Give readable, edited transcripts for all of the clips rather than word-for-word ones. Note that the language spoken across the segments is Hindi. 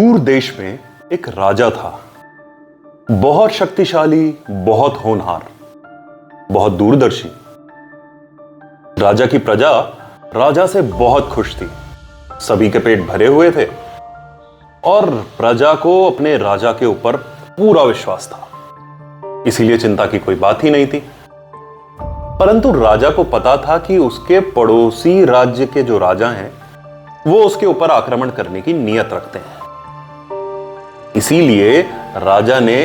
दूर देश में एक राजा था, बहुत शक्तिशाली, बहुत होनहार, बहुत दूरदर्शी। राजा की प्रजा राजा से बहुत खुश थी, सभी के पेट भरे हुए थे और प्रजा को अपने राजा के ऊपर पूरा विश्वास था, इसीलिए चिंता की कोई बात ही नहीं थी। परंतु राजा को पता था कि उसके पड़ोसी राज्य के जो राजा हैं वो उसके ऊपर आक्रमण करने की नीयत रखते हैं। इसीलिए राजा ने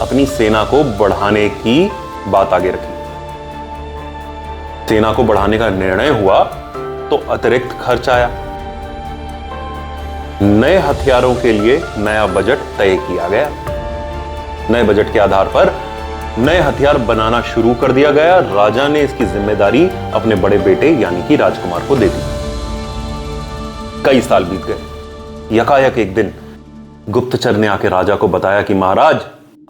अपनी सेना को बढ़ाने की बात आगे रखी। सेना को बढ़ाने का निर्णय हुआ तो अतिरिक्त खर्च आया। नए हथियारों के लिए नया बजट तय किया गया। नए बजट के आधार पर नए हथियार बनाना शुरू कर दिया गया। राजा ने इसकी जिम्मेदारी अपने बड़े बेटे यानी कि राजकुमार को दे दी। कई साल बीत गए। यकायक एक दिन गुप्तचर ने आके राजा को बताया कि महाराज,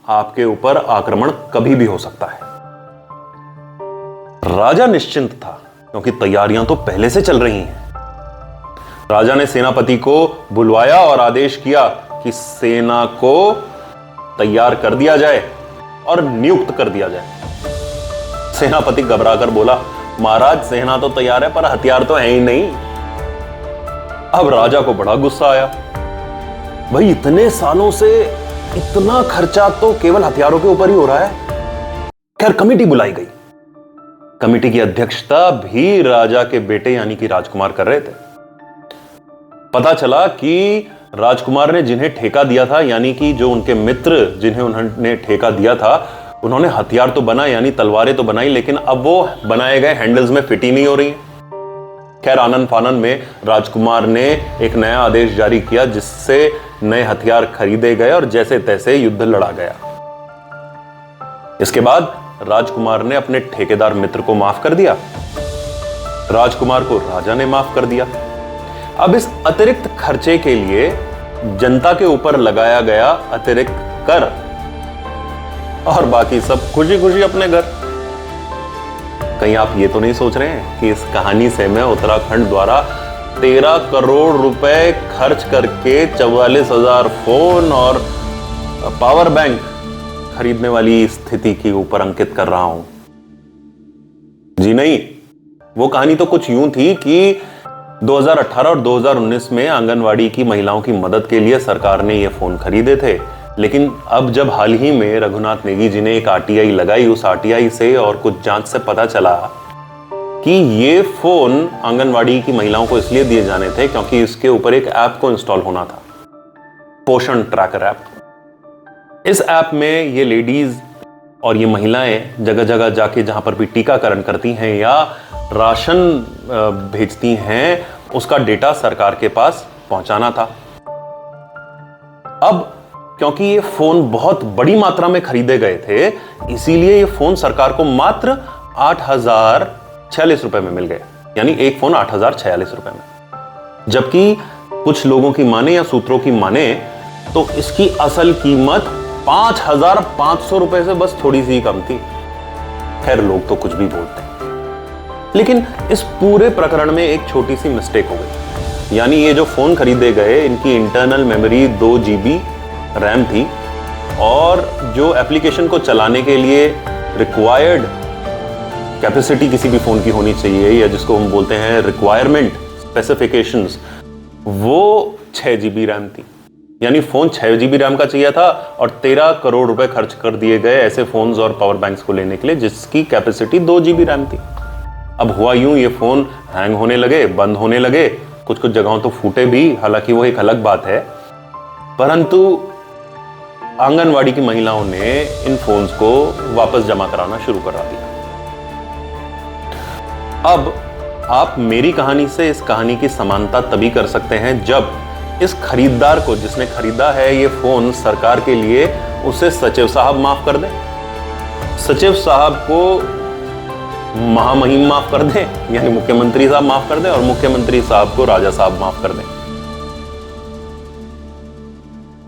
आपके ऊपर आक्रमण कभी भी हो सकता है। राजा निश्चिंत था क्योंकि तैयारियां तो पहले से चल रही हैं। राजा ने सेनापति को बुलवाया और आदेश किया कि सेना को तैयार कर दिया जाए और नियुक्त कर दिया जाए। सेनापति घबराकर बोला, महाराज, सेना तो तैयार है पर हथियार तो है ही नहीं। अब राजा को बड़ा गुस्सा आया। भाई, इतने सालों से इतना खर्चा तो केवल हथियारों के ऊपर ही हो रहा है। खैर, कमेटी बुलाई गई। कमेटी की अध्यक्षता भी राजा के बेटे यानी कि राजकुमार कर रहे थे। पता चला कि राजकुमार ने जिन्हें ठेका दिया था, यानी कि जो उनके मित्र जिन्हें उन्होंने ठेका दिया था, उन्होंने हथियार तो बनाए यानी तलवारें तो बनाई, लेकिन अब वो बनाए गए हैंडल्स में फिट ही नहीं हो रही हैं। खैर, आनन फानन में राजकुमार ने एक नया आदेश जारी किया जिससे नए हथियार खरीदे गए और जैसे तैसे युद्ध लड़ा गया। इसके बाद राजकुमार ने अपने ठेकेदार मित्र को माफ कर दिया। राजकुमार को राजा ने माफ कर दिया। अब इस अतिरिक्त खर्चे के लिए जनता के ऊपर लगाया गया अतिरिक्त कर और बाकी सब खुशी खुशी अपने घर। कहीं आप ये तो नहीं सोच रहे हैं कि इस कहानी से मैं उत्तराखंड द्वारा 13 करोड़ रुपए खर्च करके 44,000 फोन और पावर बैंक खरीदने वाली स्थिति के ऊपर अंकित कर रहा हूं? जी नहीं, वो कहानी तो कुछ यूं थी कि 2018 और 2019 में आंगनवाड़ी की महिलाओं की मदद के लिए सरकार ने ये फोन खरीदे थे। लेकिन अब जब हाल ही में रघुनाथ नेगी जी ने एक आरटीआई लगाई, उस आरटीआई से और कुछ जांच से पता चला कि ये फोन आंगनवाड़ी की महिलाओं को इसलिए दिए जाने थे क्योंकि इसके ऊपर एक ऐप को इंस्टॉल होना था, पोषण ट्रैकर ऐप। इस ऐप में ये लेडीज और ये महिलाएं जगह जगह जाके जहां पर भी टीकाकरण करती हैं या राशन भेजती हैं, उसका डेटा सरकार के पास पहुंचाना था। अब क्योंकि ये फोन बहुत बड़ी मात्रा में खरीदे गए थे, इसीलिए ये फोन सरकार को मात्र 8,046 रुपए में मिल गए, यानी एक फोन 8,046 रुपए में। जबकि कुछ लोगों की माने या सूत्रों की माने तो इसकी असल कीमत 5,500 रुपए से बस थोड़ी सी कम थी। खैर, लोग तो कुछ भी बोलते हैं, लेकिन इस पूरे प्रकरण में एक छोटी सी मिस्टेक हो गई। यानी ये जो फोन खरीदे गए, इनकी इंटरनल मेमोरी 2 GB रैम थी और जो एप्लीकेशन को चलाने के लिए रिक्वायर्ड कैपेसिटी किसी भी फोन की होनी चाहिए या जिसको हम बोलते हैं रिक्वायरमेंट स्पेसिफिकेशंस, वो 6 GB रैम थी। यानी फोन 6 GB रैम का चाहिए था और 13 करोड़ रुपए खर्च कर दिए गए ऐसे फोन्स और पावर बैंक्स को लेने के लिए जिसकी कैपेसिटी 2 GB रैम थी। अब हुआ यूं, ये फोन हैंग होने लगे, बंद होने लगे, कुछ कुछ जगहों तो फूटे भी, हालांकि वो एक अलग बात है। परंतु आंगनवाड़ी की महिलाओं ने इन फोन्स को वापस जमा कराना शुरू करा दिया। अब आप मेरी कहानी से इस कहानी की समानता तभी कर सकते हैं जब इस खरीदार को, जिसने खरीदा है ये फोन सरकार के लिए, उसे सचिव साहब माफ कर दें, सचिव साहब को महामहिम माफ कर दें, यानी मुख्यमंत्री साहब माफ कर दें और मुख्यमंत्री साहब को राजा साहब माफ कर दें।